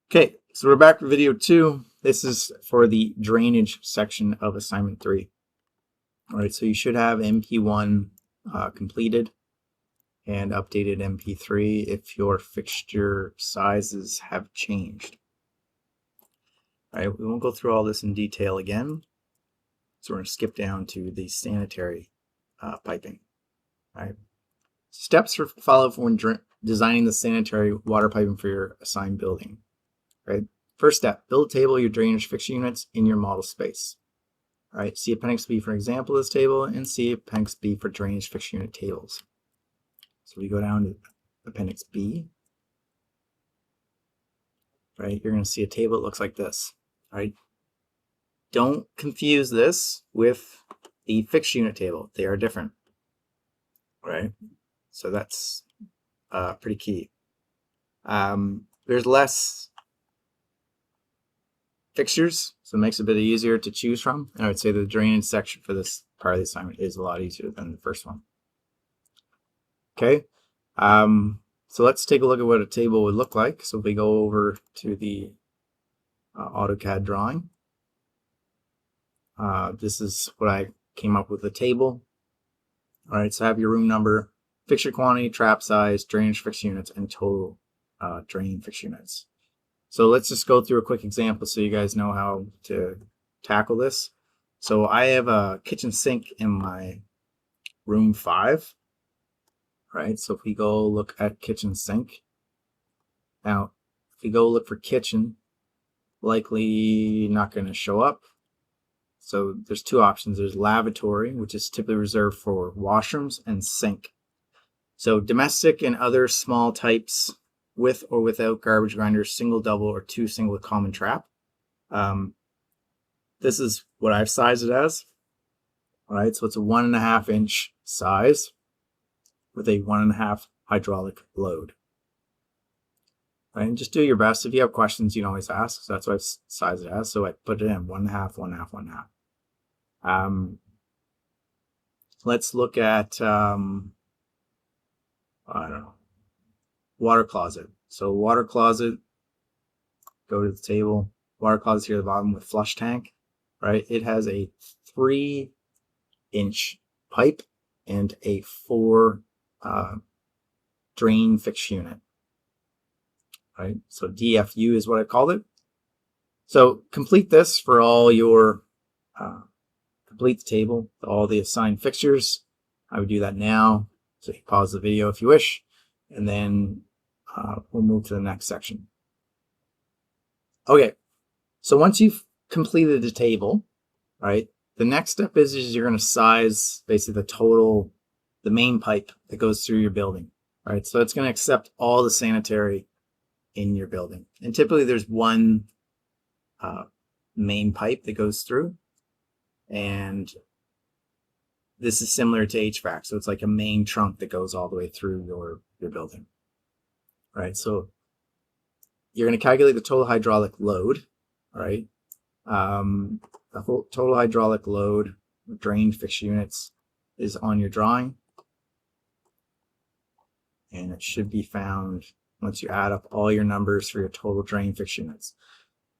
Okay, so we're back for video 2. This is for the drainage section of assignment 3. All right, so you should have MP1 completed and updated MP3 if your fixture sizes have changed. All right, we won't go through all this in detail again. So we're going to skip down to the sanitary piping. All right. Steps to follow when designing the sanitary water piping for your assigned building. Right. First step, build a table of your drainage fixture units in your model space. All right, see Appendix B for an example of this table, and see Appendix B for drainage fixture unit tables. So we go down to Appendix B. Right, you're going to see a table that looks like this. All right, don't confuse this with the fixture unit table. They are different. Right, so that's pretty key. There's less fixtures, so it makes it a bit easier to choose from. And I would say the drainage section for this part of the assignment is a lot easier than the first one. Okay, so let's take a look at what a table would look like. So if we go over to the AutoCAD drawing, this is what I came up with, a table. All right, so have your room number, fixture quantity, trap size, drainage fixture units, and total drain fixture units. So let's just go through a quick example so you guys know how to tackle this. So I have a kitchen sink in my room 5. Right, so if we go look at kitchen sink, now if we go look for kitchen, likely not going to show up. So there's two options. There's lavatory, which is typically reserved for washrooms, and sink. So domestic and other small types with or without garbage grinders, single, double, or 2 single with common trap. This is what I've sized it as. All right, so it's a 1.5 inch size with a 1.5 hydraulic load. Right, and just do your best. If you have questions, you can always ask. So that's what I've sized it as. So I put it in 1.5, 1.5, 1.5. Let's look at I don't know, water closet. So water closet, go to the table. Water closet here at the bottom with flush tank. Right, it has a 3 inch pipe and a 4 drain fixture unit. Right, so DFU is what I called it. So complete this for all your complete the table, all the assigned fixtures. I would do that now. So you pause the video if you wish, and then we'll move to the next section. Okay, so once you've completed the table, right, the next step is you're going to size basically the main pipe that goes through your building. Right, so it's going to accept all the sanitary in your building. And typically there's one main pipe that goes through. And this is similar to HVAC. So it's like a main trunk that goes all the way through your building. Right, so you're going to calculate the total hydraulic load. All right, the whole total hydraulic load of drain fixture units is on your drawing. And it should be found once you add up all your numbers for your total drain fixture units.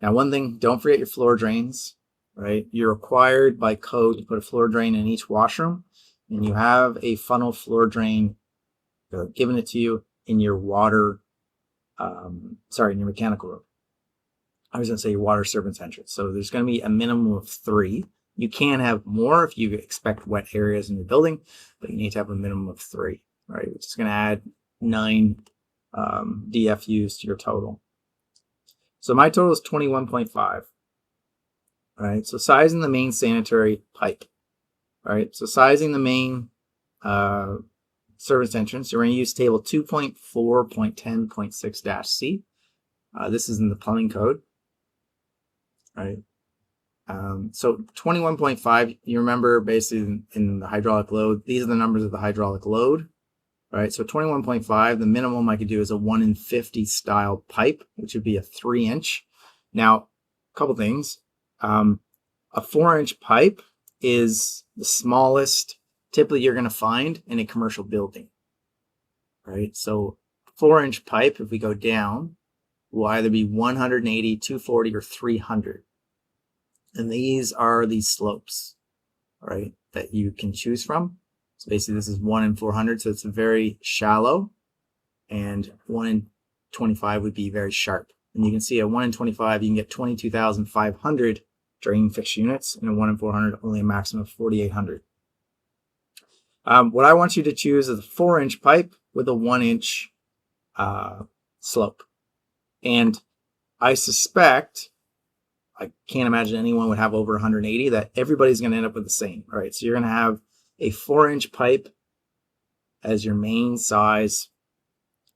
Now, one thing, don't forget your floor drains, right? You're required by code to put a floor drain in each washroom, and you have a funnel floor drain given it to you in your water, in your mechanical room. I was going to say your water service entrance. So there's going to be a minimum of 3. You can have more if you expect wet areas in your building, but you need to have a minimum of 3, right? Which is going to add 9 DFUs to your total. So my total is 21.5. Right, so sizing the main sanitary pipe. All right, so sizing the main service entrance, you're going to use table 2.4.10.6-C. This is in the plumbing code. Right. So 21.5, you remember basically in the hydraulic load, these are the numbers of the hydraulic load. Right, so 21.5, the minimum I could do is a 1 in 50 style pipe, which would be a 3 inch. Now, a couple things. A 4 inch pipe is the smallest typically you're going to find in a commercial building. Right, so 4 inch pipe, if we go down, will either be 180, 240, or 300. And these are the slopes, right, that you can choose from. So basically this is 1 in 400, so it's very shallow, and 1 in 25 would be very sharp. And you can see at 1 in 25, you can get 22,500 drain fixture units, and at 1 in 400, only a maximum of 4,800. What I want you to choose is a 4-inch pipe with a 1-inch slope. And I suspect, I can't imagine anyone would have over 180, that everybody's going to end up with the same. All right, so you're going to have a 4-inch pipe as your main size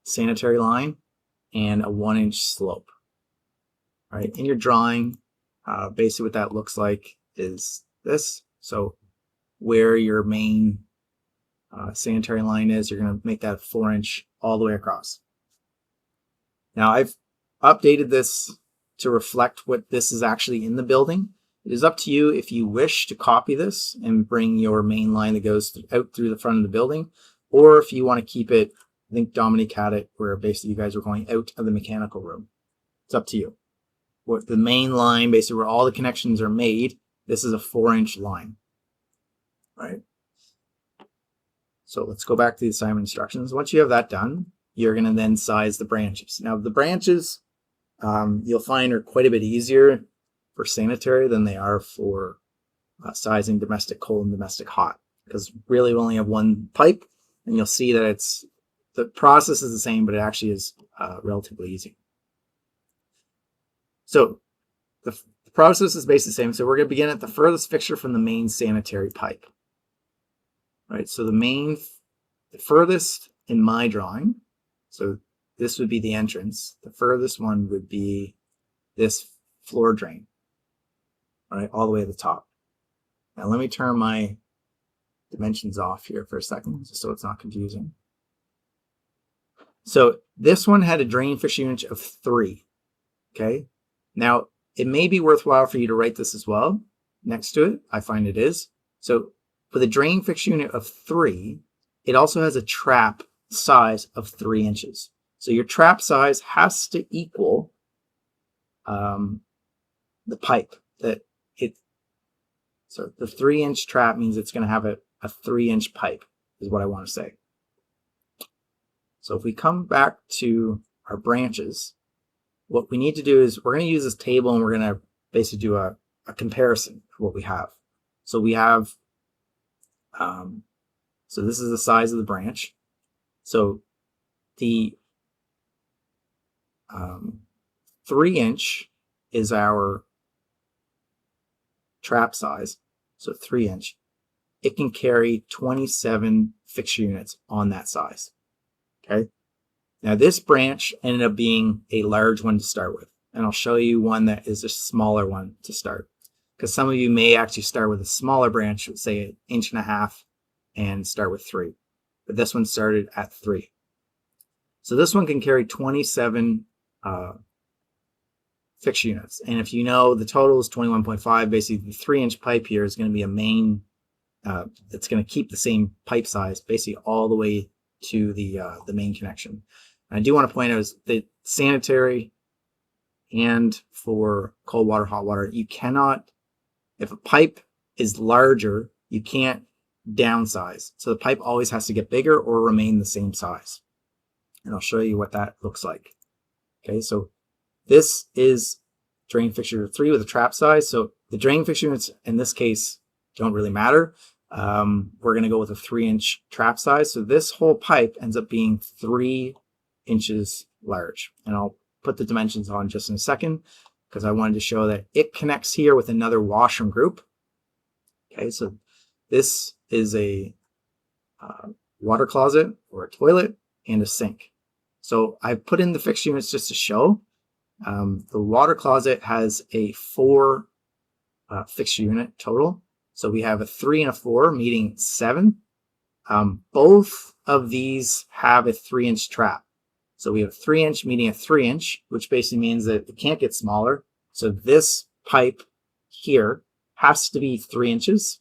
sanitary line and a 1-inch slope. All right, in your drawing, basically what that looks like is this. So where your main sanitary line is, you're going to make that a 4-inch all the way across. Now I've updated this to reflect what this is actually in the building. It is up to you if you wish to copy this and bring your main line that goes out through the front of the building, or if you want to keep it, I think Dominic had it where basically you guys were going out of the mechanical room. It's up to you. What the main line, basically where all the connections are made, this is a 4-inch line, right? So let's go back to the assignment instructions. Once you have that done, you're going to then size the branches. Now the branches, you'll find are quite a bit easier for sanitary than they are for sizing domestic cold and domestic hot, because really we only have one pipe, and you'll see that the process is the same, but it actually is relatively easy. So the process is basically the same. So we're going to begin at the furthest fixture from the main sanitary pipe. Right, so the furthest in my drawing, so this would be the entrance. The furthest one would be this floor drain, right, all the way to the top. Now let me turn my dimensions off here for a second, just so it's not confusing. So this one had a drain fixture unit of 3. Okay, now it may be worthwhile for you to write this as well next to it. I find it is. So with a drain fixture unit of 3, it also has a trap size of 3 inches. So your trap size has to equal the pipe that it. So the 3-inch trap means it's going to have a 3-inch pipe, is what I want to say. So if we come back to our branches, what we need to do is we're going to use this table, and we're going to basically do a comparison of what we have. So we have. So this is the size of the branch. So the 3-inch is our trap size. So 3-inch. It can carry 27 fixture units on that size. Okay. Now this branch ended up being a large one to start with, and I'll show you one that is a smaller one to start. Because some of you may actually start with a smaller branch, say 1.5 inches, and start with 3. But this one started at 3. So this one can carry 27 fixture units. And if you know the total is 21.5, basically the 3-inch pipe here is going to be a main, it's going to keep the same pipe size basically all the way to the main connection. And I do want to point out is that sanitary and for cold water, hot water, you cannot, if a pipe is larger, you can't downsize. So the pipe always has to get bigger or remain the same size. And I'll show you what that looks like. Okay, so this is drain fixture 3 with a trap size. So the drain fixture units in this case don't really matter. We're going to go with a 3-inch trap size. So this whole pipe ends up being 3 inches large. And I'll put the dimensions on just in a second, because I wanted to show that it connects here with another washroom group. Okay, so this is a water closet or a toilet and a sink. So I've put in the fixture units just to show. The water closet has a 4 fixture unit total. So we have a 3 and a 4, meeting 7. Both of these have a 3-inch trap. So we have a 3-inch meeting a 3-inch, which basically means that it can't get smaller. So this pipe here has to be 3 inches,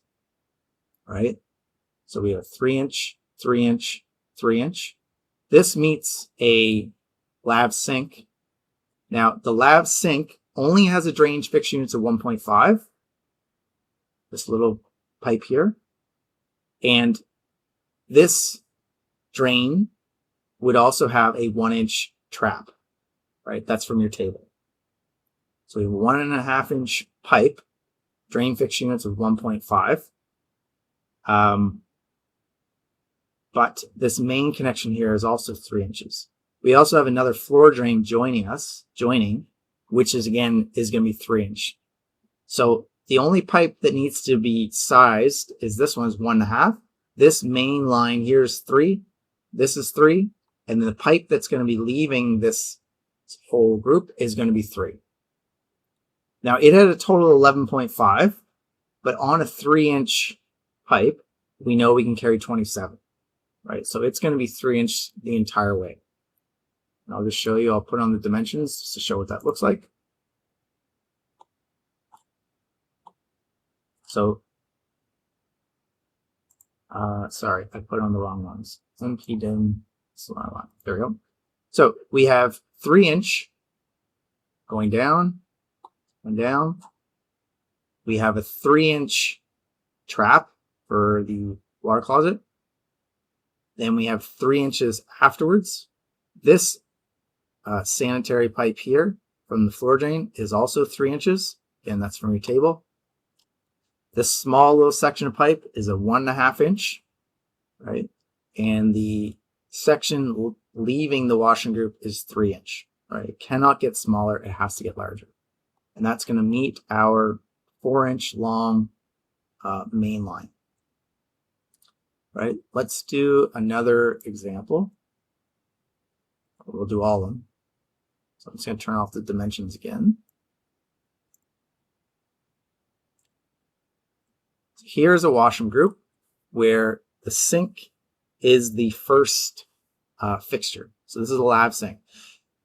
right? So we have 3-inch, 3-inch, 3-inch. This meets a lab sink Now, the lab sink only has a drainage fixed units of 1.5, this little pipe here, and this drain would also have a 1-inch trap, right? That's from your table. So we have a 1.5-inch pipe, drain fixed units of 1.5. But this main connection here is also 3 inches. We also have another floor drain joining, which is again is going to be 3-inch. So the only pipe that needs to be sized is this one is 1.5. This main line here is 3. This is 3. And the pipe that's going to be leaving this whole group is going to be 3. Now it had a total of 11.5, but on a 3-inch pipe, we know we can carry 27, right? So it's going to be 3-inch the entire way. And I'll just show you, I'll put on the dimensions just to show what that looks like. So, sorry, I put on the wrong ones. There we go. So we have 3-inch going down and down. We have a 3-inch trap for the water closet. Then we have 3 inches afterwards. This sanitary pipe here from the floor drain is also 3 inches. Again, that's from your table. This small little section of pipe is a 1.5 inch, right? And the section leaving the washing group is 3 inch, right? It cannot get smaller, it has to get larger. And that's going to meet our 4-inch long main line, right? Let's do another example. We'll do all of them. So I'm just going to turn off the dimensions again. So here's a washroom group where the sink is the first fixture. So this is a lab sink.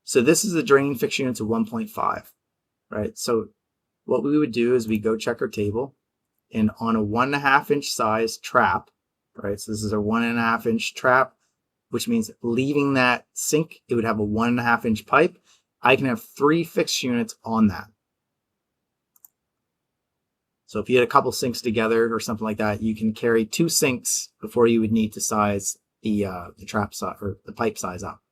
So this is a drain fixture units of 1.5, right? So what we would do is we go check our table, and on a 1.5 inch size trap, right? So this is a 1.5 inch trap, which means leaving that sink, it would have a 1.5 inch pipe. I can have 3 fixed units on that. So if you had a couple sinks together or something like that, you can carry 2 sinks before you would need to size the trap size or the pipe size up.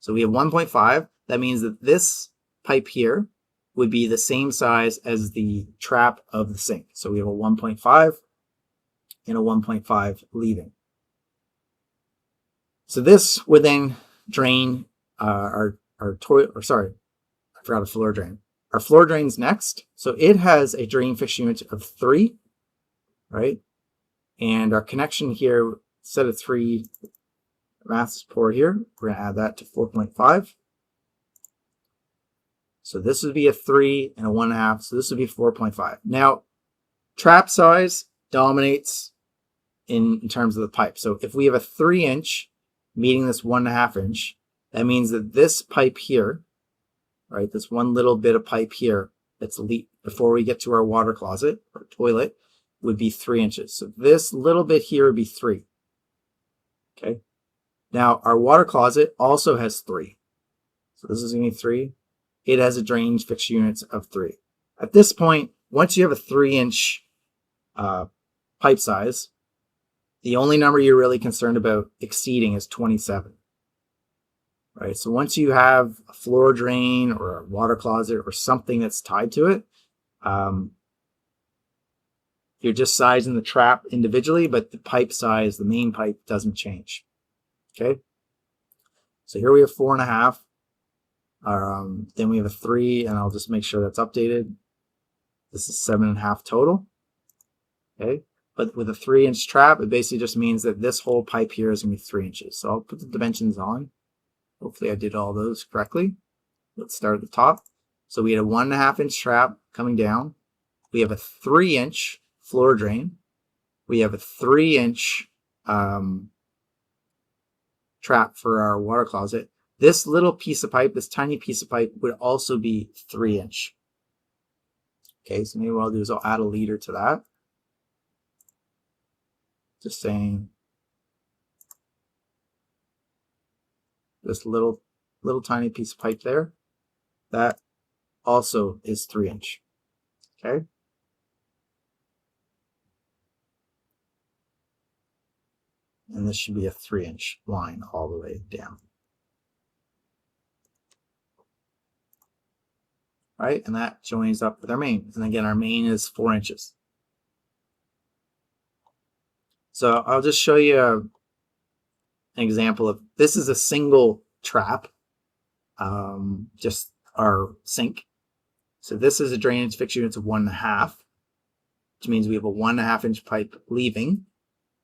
So we have 1.5. That means that this pipe here would be the same size as the trap of the sink. So we have a 1.5 and a 1.5 leaving. So this would then drain our toilet, or sorry, I forgot a floor drain. Our floor drain's next. So it has a drain fixed unit of 3, right? And our connection here, instead of 3 mass pour here, we're going to add that to 4.5. So this would be a 3 and a 1.5. So this would be 4.5. Now, trap size dominates in terms of the pipe. So if we have a 3-inch meeting this 1.5 inch, that means that this pipe here, right, this one little bit of pipe here that's before we get to our water closet or toilet would be 3 inches. So this little bit here would be 3. Okay. Now our water closet also has 3. So this is going to be 3. It has a drainage fixed units of 3. At this point, once you have a 3-inch pipe size, the only number you're really concerned about exceeding is 27. Right, so once you have a floor drain or a water closet or something that's tied to it, you're just sizing the trap individually, but the pipe size, the main pipe, doesn't change. Okay, so here we have 4.5. Then we have a 3, and I'll just make sure that's updated. This is 7.5 total. Okay, but with a 3-inch trap, it basically just means that this whole pipe here is going to be 3 inches. So I'll put the dimensions on. Hopefully I did all those correctly. Let's start at the top. So we had a 1.5 inch trap coming down. We have a 3-inch floor drain. We have a 3-inch trap for our water closet. This little piece of pipe, this tiny piece of pipe, would also be 3-inch. Okay, so maybe what I'll do is I'll add a liter to that. Just saying, this little tiny piece of pipe there. that also is 3-inch. Okay. And this should be a 3-inch line all the way down. Right, and that joins up with our main. And again, our main is 4 inches. So I'll just show you an example of, this is a single trap, just our sink. So this is a drainage fixture unit of 1.5, which means we have a 1.5 inch pipe leaving,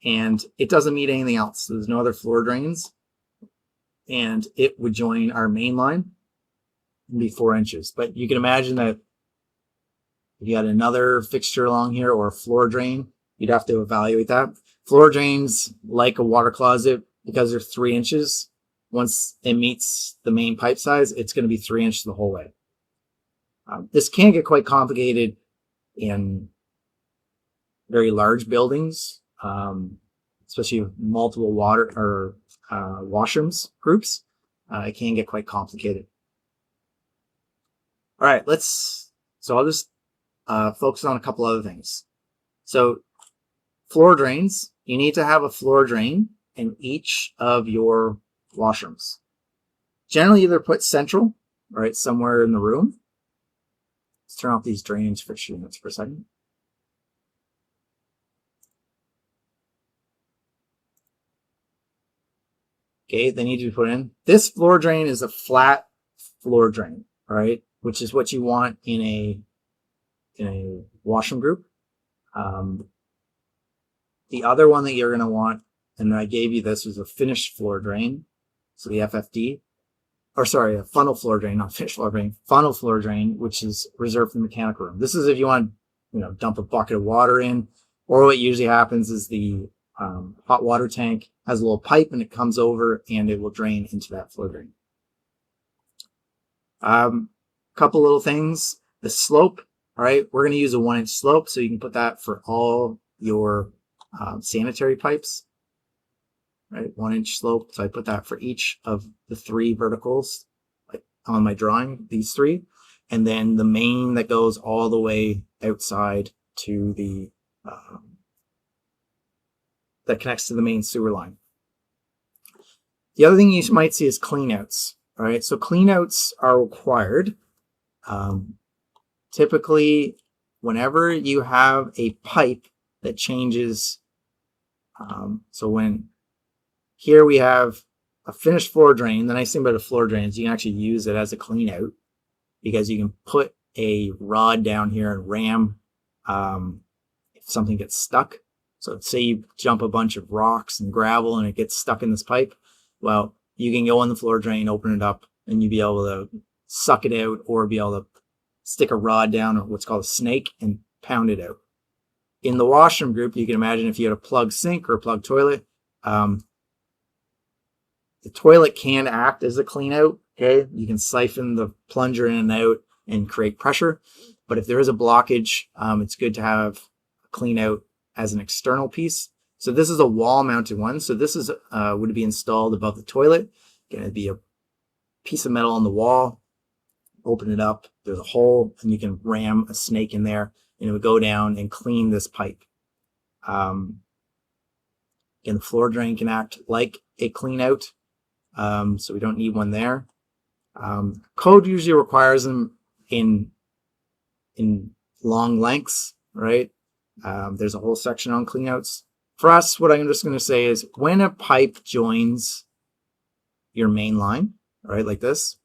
and it doesn't need anything else. So there's no other floor drains, and it would join our main line and be 4 inches. But you can imagine that if you had another fixture along here or a floor drain, you'd have to evaluate that. Floor drains, like a water closet, because they're 3 inches, once it meets the main pipe size, it's going to be 3 inches the whole way. This can get quite complicated in very large buildings, especially with multiple water or washrooms groups. It can get quite complicated. All right, so I'll just focus on a couple other things. So floor drains, you need to have a floor drain in each of your washrooms. Generally either put central, right, somewhere in the room. Let's turn off these drainage fixture units for a second. Okay, they need to be put in. This floor drain is a flat floor drain, right, which is what you want in a washroom group. The other one that you're going to want, and I gave you this, was a finished floor drain. So the FFD, or sorry, a funnel floor drain, not finished floor drain, funnel floor drain, which is reserved for the mechanical room. This is if you want, dump a bucket of water in, or what usually happens is the hot water tank has a little pipe and it comes over and it will drain into that floor drain. Couple little things. The slope, all right, we're going to use a 1-inch slope, so you can put that for all your sanitary pipes, right? 1-inch slope. So I put that for each of the 3 verticals, like on my drawing, these 3, and then the main that goes all the way outside to the that connects to the main sewer line. The other thing you might see is cleanouts. All right, so cleanouts are required. Typically, whenever you have a pipe that changes, so when here we have a finished floor drain. The nice thing about a floor drain is you can actually use it as a clean out, because you can put a rod down here and ram if something gets stuck. So say you jump a bunch of rocks and gravel and it gets stuck in this pipe. Well, you can go on the floor drain, open it up, and you'll be able to suck it out, or be able to stick a rod down, or what's called a snake, and pound it out. In the washroom group, you can imagine if you had a plug sink or a plug toilet, the toilet can act as a clean out. Okay, you can siphon the plunger in and out and create pressure. But if there is a blockage, it's good to have a clean out as an external piece. So this is a wall mounted one. So this is would be installed above the toilet. Again, it'd be a piece of metal on the wall. Open it up, there's a hole, and you can ram a snake in there, and it would go down and clean this pipe. Again, the floor drain can act like a clean out, so we don't need one there. Code usually requires them in long lengths, right? There's a whole section on cleanouts. For us, what I'm just going to say is when a pipe joins your main line, right, like this.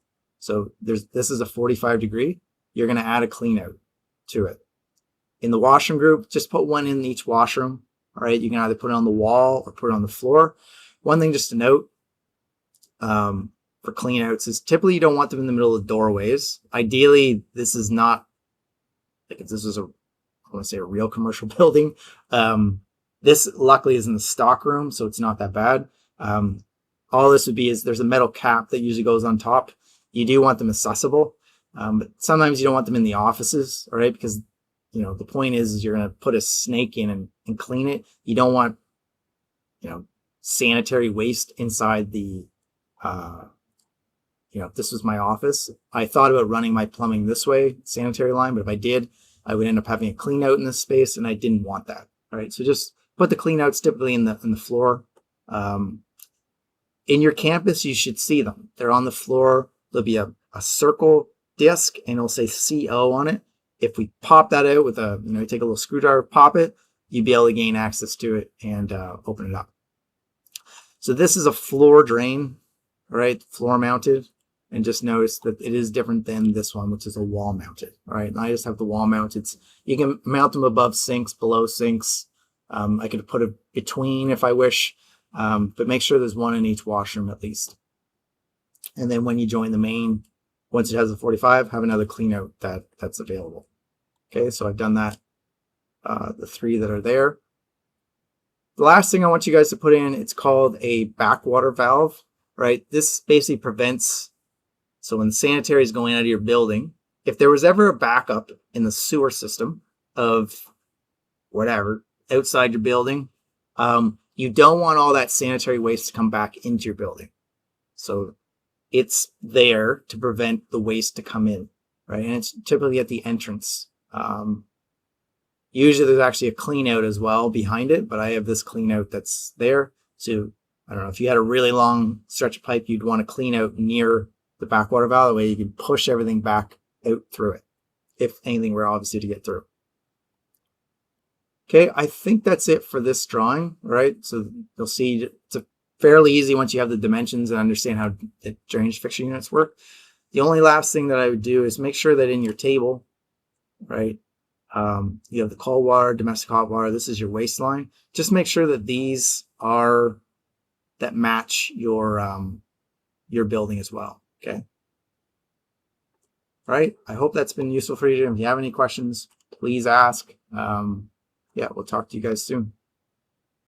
So this is a 45 degree. You're going to add a clean out to it. In the washroom group, just put one in each washroom. All right, you can either put it on the wall or put it on the floor. One thing just to note for clean outs is typically you don't want them in the middle of the doorways. Ideally, this is not, like if this is I want to say a real commercial building. This luckily is in the stock room, so it's not that bad. All this would be is there's a metal cap that usually goes on top. You do want them accessible, but sometimes you don't want them in the offices, all right? Because the point is you're going to put a snake in and clean it. You don't want sanitary waste inside the if this was my office, I thought about running my plumbing this way, sanitary line, but if I did, I would end up having a clean out in this space, and I didn't want that. All right, so just put the clean outs typically in the floor. In your campus, you should see them. They're on the floor. There'll be a circle disc, and it'll say CO on it. If we pop that out with take a little screwdriver, pop it, you'd be able to gain access to it and open it up. So this is a floor drain, right? Floor mounted. And just notice that it is different than this one, which is a wall mounted. All right, and I just have the wall mounted. You can mount them above sinks, below sinks. I could put it between if I wish, but make sure there's one in each washroom at least. And then when you join the main, once it has a 45, have another clean out that's available. Okay, so I've done that. The 3 that are there. The last thing I want you guys to put in, it's called a backwater valve, right? This basically prevents, so when the sanitary is going out of your building, if there was ever a backup in the sewer system of whatever outside your building, you don't want all that sanitary waste to come back into your building. So it's there to prevent the waste to come in, right? And it's typically at the entrance. Usually there's actually a clean out as well behind it, but I have this clean out that's there. So I don't know, if you had a really long stretch of pipe, you'd want to clean out near the backwater valve, the way you can push everything back out through it, if anything were obviously to get through. Okay, I think that's it for this drawing, right? So you'll see it's a fairly easy once you have the dimensions and understand how the drainage fixture units work. The only last thing that I would do is make sure that in your table, right, you have the cold water, domestic hot water, this is your waste line. Just make sure that these are, that match your building as well, okay? All right, I hope that's been useful for you. If you have any questions, please ask. Yeah, we'll talk to you guys soon.